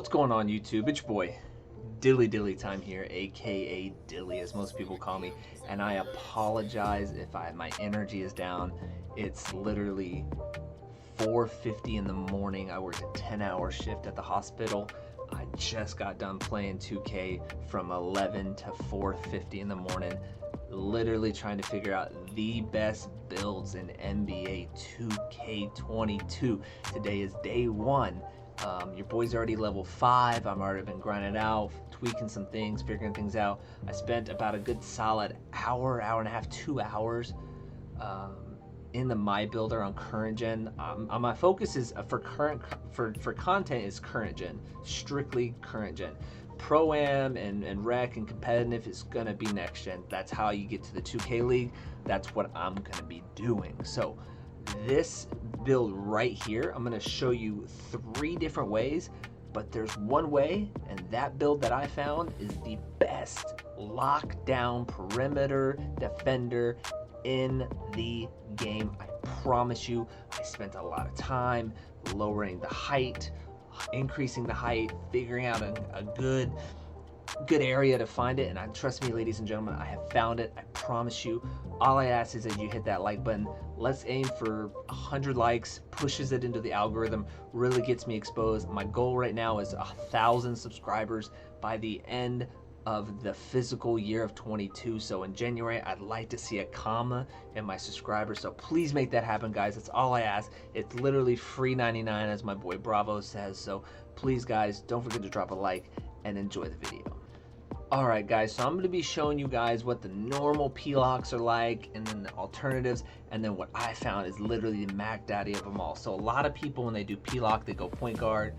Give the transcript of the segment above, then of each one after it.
What's going on YouTube? It's your boy Dilly Time here, aka Dilly as most people call me, and I apologize if my energy is down. It's literally 4:50 in the morning. I worked a 10-hour shift at the hospital. I just got done playing 2K from 11 to 4:50 in the morning, literally trying to figure out the best builds in NBA 2K22. Today is day one. Your boy's already level 5. I'm already been grinding out, tweaking some things, figuring things out. I spent about a good solid hour and a half, 2 hours in the My Builder on current gen. My focus is for content is current gen, strictly current gen. Pro-Am and rec and competitive is gonna be next gen. That's how you get to the 2K League. That's what I'm gonna be doing. So this build right here, I'm gonna show you 3 different ways, but there's one way, and that build that I found is the best lockdown perimeter defender in the game. I promise you. I spent a lot of time lowering the height, increasing the height, figuring out a good area to find it, and trust me, ladies and gentlemen, I have found it. I promise you. All I ask is that you hit that like button. Let's aim for 100 likes, pushes it into the algorithm, really gets me exposed. My goal right now is 1,000 subscribers by the end of the physical year of 22. So in January, I'd like to see a comma in my subscribers. So please make that happen, guys. That's all I ask. It's literally free 99, as my boy Bravo says. So please, guys, don't forget to drop a like and enjoy the video. Alright guys, so I'm going to be showing you guys what the normal P-locks are like, and then the alternatives, and then what I found is literally the Mac Daddy of them all. So a lot of people, when they do P-lock, they go point guard,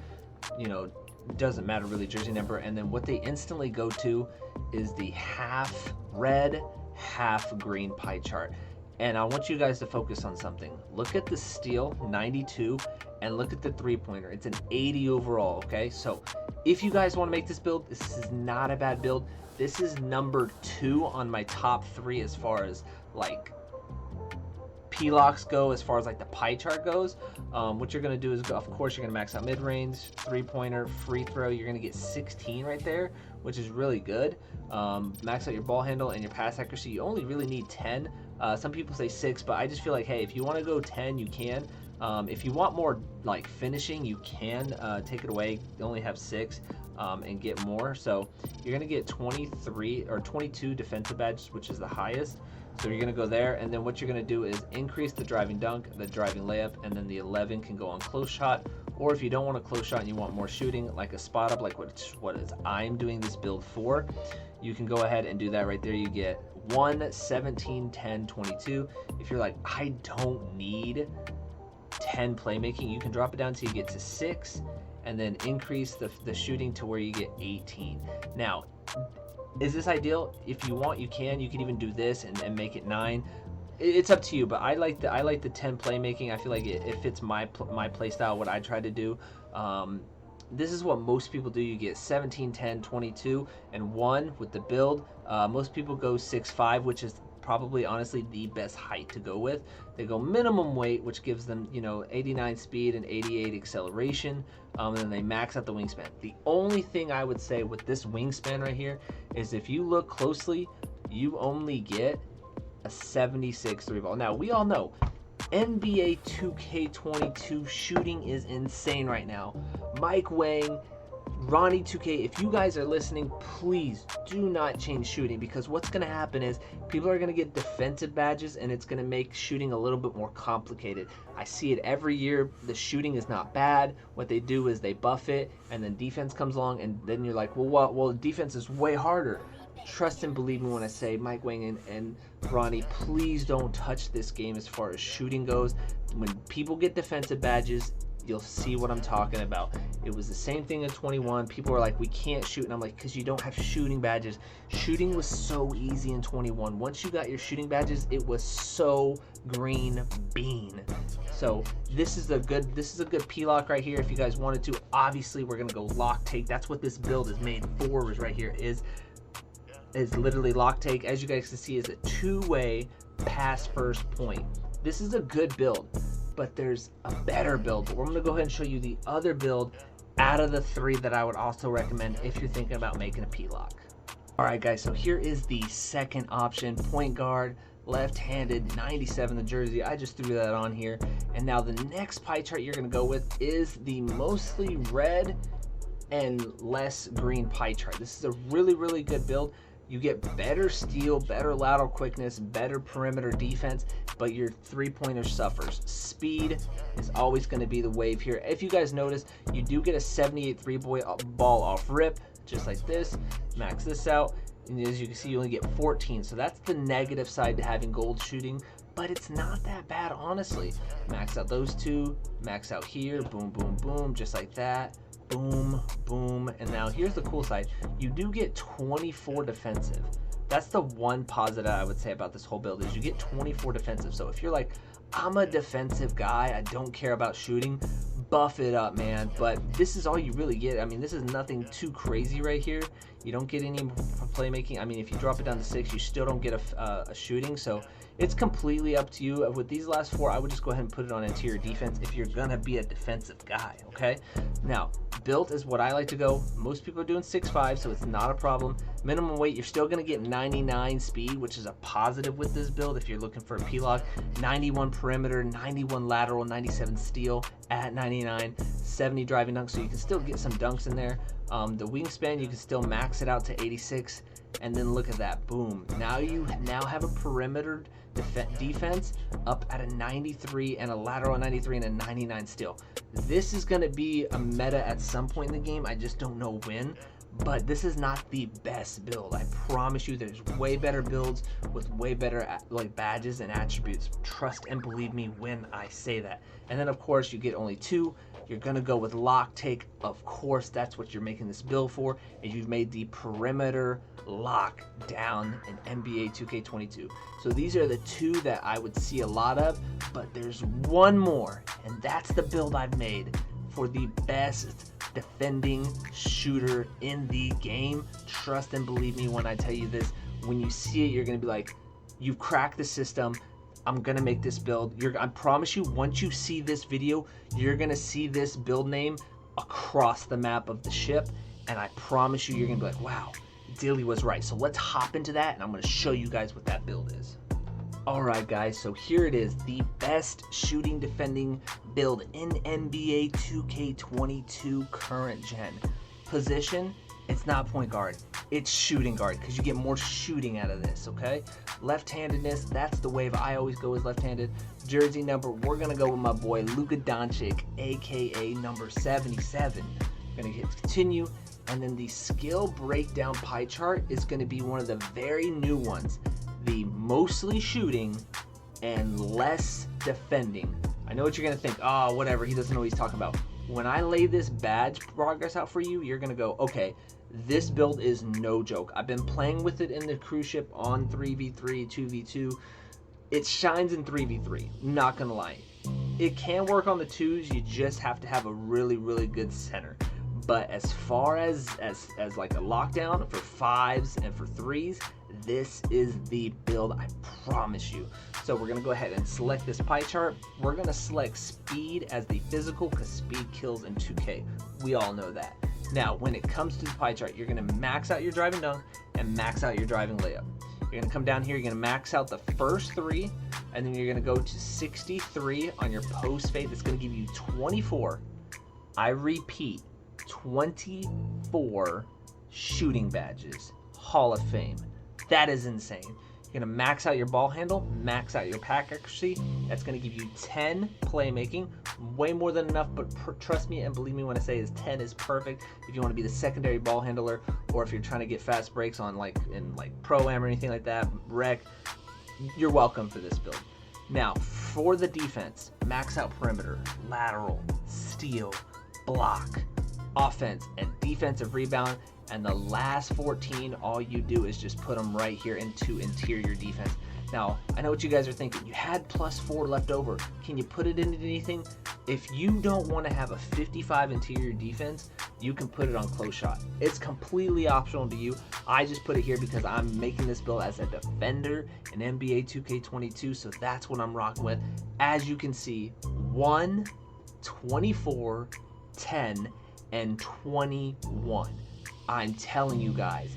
you know, doesn't matter really, jersey number, and then what they instantly go to is the half red, half green pie chart. And I want you guys to focus on something. Look at the steal, 92, and look at the three-pointer. It's an 80 overall, okay? So if you guys want to make this build, this is not a bad build. This is number 2 on my top 3 as far as like P-locks go, as far as like the pie chart goes. What you're going to do is, of course, you're going to max out mid-range, three-pointer, free throw. You're going to get 16 right there, which is really good. Max out your ball handle and your pass accuracy. You only really need 10. Some people say 6, but I just feel like, hey, if you want to go 10, you can. If you want more like finishing, you can take it away. You only have 6 and get more. So you're gonna get 23 or 22 defensive badges, which is the highest. So you're gonna go there, and then what you're gonna do is increase the driving dunk, the driving layup, and then the 11 can go on close shot. Or if you don't want a close shot and you want more shooting, like a spot up, like I'm doing this build for, you can go ahead and do that right there. You get 1, 17, 10, 22. If you're like, I don't need 10 playmaking, you can drop it down till you get to 6, and then increase the shooting to where you get 18. Now, is this ideal? If you want, you can even do this and make it 9. It's up to you, but I like the 10 playmaking. I feel like it fits my play style, what I try to do. This is what most people do. You get 17, 10, 22, and 1 with the build. Most people go 6'5", which is probably honestly the best height to go with. They go minimum weight, which gives them, you know, 89 speed and 88 acceleration, and then they max out the wingspan. The only thing I would say with this wingspan right here is if you look closely, you only get a 76 3 ball. Now we all know NBA 2K22 shooting is insane right now. Mike Wang, Ronnie 2K, if you guys are listening, please do not change shooting, because what's going to happen is people are going to get defensive badges, and it's going to make shooting a little bit more complicated. I see it every year. The shooting is not bad. What they do is they buff it, and then defense comes along, and then you're like, well, what? Well, defense is way harder. Trust and believe me when I say, Mike Wang and Ronnie, please don't touch this game as far as shooting goes. When people get defensive badges, you'll see what I'm talking about. It was the same thing in 21. People were like, we can't shoot, and I'm like, because you don't have shooting badges. Shooting was so easy in 21. Once you got your shooting badges, it was so green bean. So this is a good P-lock right here if you guys wanted to. Obviously, we're gonna go lock take. That's what this build is made for, is right here, is literally lock take. As you guys can see, is a 2-way pass first point. This is a good build, but there's a better build. But we're gonna go ahead and show you the other build out of the 3 that I would also recommend if you're thinking about making a P-lock. All right, guys, so here is the second option, point guard, left-handed, 97 the jersey. I just threw that on here. And now the next pie chart you're gonna go with is the mostly red and less green pie chart. This is a really, really good build. You get better steal, better lateral quickness, better perimeter defense, but your three-pointer suffers. Speed is always going to be the wave here. If you guys notice, you do get a 78 three-ball off rip, just like this. Max this out, and as you can see, you only get 14. So that's the negative side to having gold shooting, but it's not that bad, honestly. Max out those 2, max out here, boom, boom, boom, just like that. Boom, boom, and now here's the cool side. You do get 24 defensive. That's the one positive I would say about this whole build is you get 24 defensive. So if you're like, I'm a defensive guy, I don't care about shooting, buff it up, man. But this is all you really get. I mean, this is nothing too crazy right here. You don't get any playmaking. I mean, if you drop it down to 6, you still don't get a shooting. So it's completely up to you. With these last 4, I would just go ahead and put it on interior defense if you're gonna be a defensive guy, okay? Now, built is what I like to go. Most people are doing 6'5", so it's not a problem. Minimum weight, you're still gonna get 99 speed, which is a positive with this build if you're looking for a P-lock. 91 perimeter, 91 lateral, 97 steal at 99, 70 driving dunk, so you can still get some dunks in there. The wingspan, you can still max it out to 86, and then look at that, boom. Now you have a perimeter defense up at a 93 and a lateral 93 and a 99 steal. This is going to be a meta at some point in the game. I just don't know when, but this is not the best build. I promise you there's way better builds with way better like badges and attributes. Trust and believe me when I say that. And then of course you get only 2. You're gonna go with lock take. Of course, that's what you're making this build for, and you've made the perimeter lock down in NBA 2K22. So these are the 2 that I would see a lot of, but there's one more, and that's the build I've made for the best defending shooter in the game. Trust and believe me when I tell you this. When you see it, you're gonna be like, you've cracked the system. I'm gonna make this build. I promise you, once you see this video, you're gonna see this build name across the map of the ship, and I promise you, you're gonna be like, wow, Dilly was right. So let's hop into that, and I'm gonna show you guys what that build is. Alright guys, so here it is, the best shooting defending build in NBA 2K22 current gen. Position, it's not point guard, it's shooting guard, because you get more shooting out of this, okay? Left-handedness, that's the wave I always go with left-handed. Jersey number, we're gonna go with my boy Luka Doncic, aka number 77. We're gonna hit continue, and then the skill breakdown pie chart is gonna be one of the very new ones. The mostly shooting and less defending. I know what you're gonna think, oh, whatever, he doesn't know what he's talking about. When I lay this badge progress out for you, you're gonna go, okay, this build is no joke. I've been playing with it in the cruise ship on 3v3, 2v2. It shines in 3v3, not gonna lie. It can work on the 2s, you just have to have a really, really good center. But as far as like a lockdown for 5s and for 3s, this is the build, I promise you. So we're gonna go ahead and select this pie chart. We're gonna select speed as the physical because speed kills in 2K. We all know that. Now, when it comes to the pie chart, you're gonna max out your driving dunk and max out your driving layup. You're gonna come down here, you're gonna max out the first 3, and then you're gonna go to 63 on your post fade. That's gonna give you 24. I repeat, 24 shooting badges. Hall of Fame. That is insane. You're gonna max out your ball handle, max out your pack accuracy. That's gonna give you 10 playmaking, way more than enough, but trust me and believe me when I say is 10 is perfect if you wanna be the secondary ball handler, or if you're trying to get fast breaks on in Pro-Am or anything like that, rec, you're welcome for this build. Now, for the defense, max out perimeter, lateral, steal, block, offense, and defensive rebound. And the last 14, all you do is just put them right here into interior defense. Now, I know what you guys are thinking. You had +4 left over. Can you put it into anything? If you don't want to have a 55 interior defense, you can put it on close shot. It's completely optional to you. I just put it here because I'm making this build as a defender in NBA 2K22, so that's what I'm rocking with. As you can see, 1, 24, 10, 21. I'm telling you guys,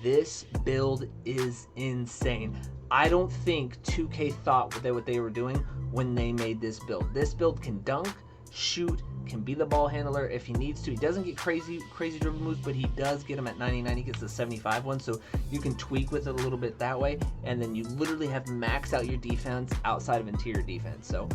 this build is insane. I don't think 2K thought what they were doing when they made this build. This build can dunk, shoot, can be the ball handler if he needs to. He doesn't get crazy dribble moves, but he does get them at 99. He gets the 75 one, so you can tweak with it a little bit that way, and then you literally have maxed out your defense outside of interior defense. So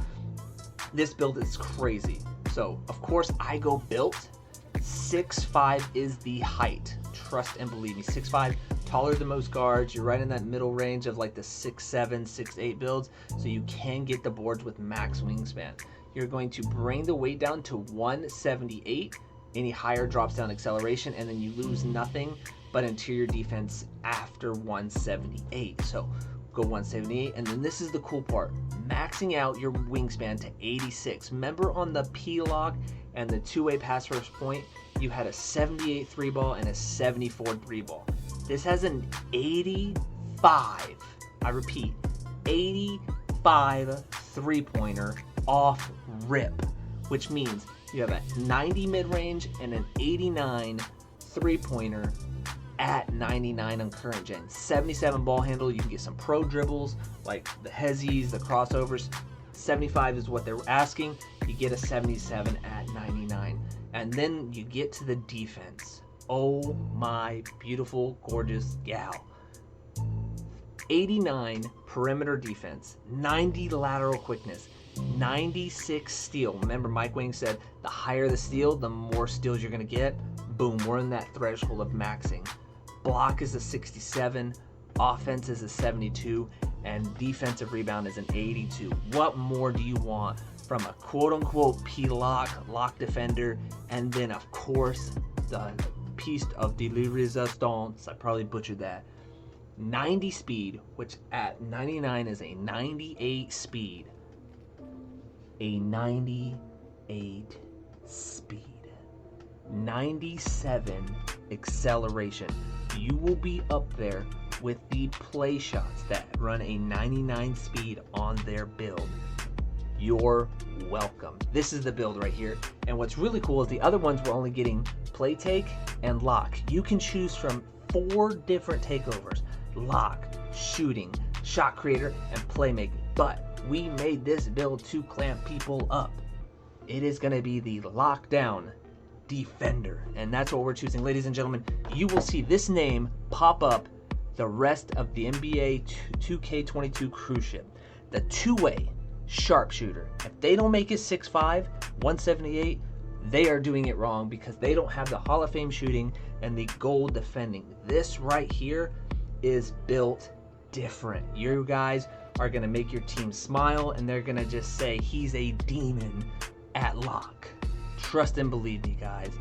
this build is crazy. So of course I go built. 6'5" is the height. Trust and believe me, 6'5", taller than most guards. You're right in that middle range of like the 6'7", 6'8" builds, so you can get the boards with max wingspan. You're going to bring the weight down to 178. Any higher drops down acceleration, and then you lose nothing but interior defense after 178. So go 178, and then this is the cool part, maxing out your wingspan to 86. Remember on the P-lock and the two-way pass first point, you had a 78 three ball and a 74 three ball. This has an 85, I repeat, 85 three-pointer off rip, which means you have a 90 mid-range and an 89 three-pointer at 99 on current gen. 77 ball handle, you can get some pro dribbles like the hezzies, the crossovers. 75 is what they're asking. You get a 77 at 99. And then you get to the defense. Oh my beautiful, gorgeous gal. 89 perimeter defense, 90 lateral quickness, 96 steal. Remember, Mike Wang said the higher the steal, the more steals you're going to get. Boom, we're in that threshold of maxing. Block is a 67, offense is a 72, and defensive rebound is an 82. What more do you want from a quote-unquote P-lock, lock defender, and then, of course, the piece of de resistance, I probably butchered that, 90 speed, which at 99 is a 98 speed. A 98 speed. 97 acceleration. You will be up there with the play shots that run a 99 speed on their build. You're welcome. This is the build right here. And what's really cool is the other ones were only getting play take and lock. You can choose from 4 different takeovers: lock, shooting, shot creator, and playmaking. But we made this build to clamp people up. It is going to be the lockdown defender, and that's what we're choosing. Ladies and gentlemen, you will see this name pop up the rest of the NBA 2K22 cruise ship. The two-way sharpshooter. If they don't make it 6'5", 178, they are doing it wrong, because they don't have the Hall of Fame shooting and the goal defending. This right here is built different. You guys are going to make your team smile, and they're going to just say he's a demon at lock. Trust and believe me, guys.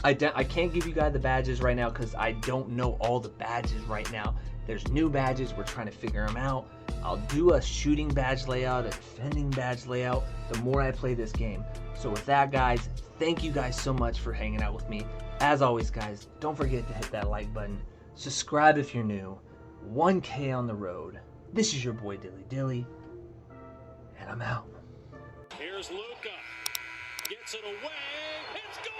I can't give you guys the badges right now because I don't know all the badges right now. There's new badges. We're trying to figure them out. I'll do a shooting badge layout, a defending badge layout, the more I play this game. So with that, guys, thank you guys so much for hanging out with me. As always, guys, don't forget to hit that like button. Subscribe if you're new. 1K on the road. This is your boy Dilly Dilly, and I'm out. Here's Luka. Gets it away. It's good.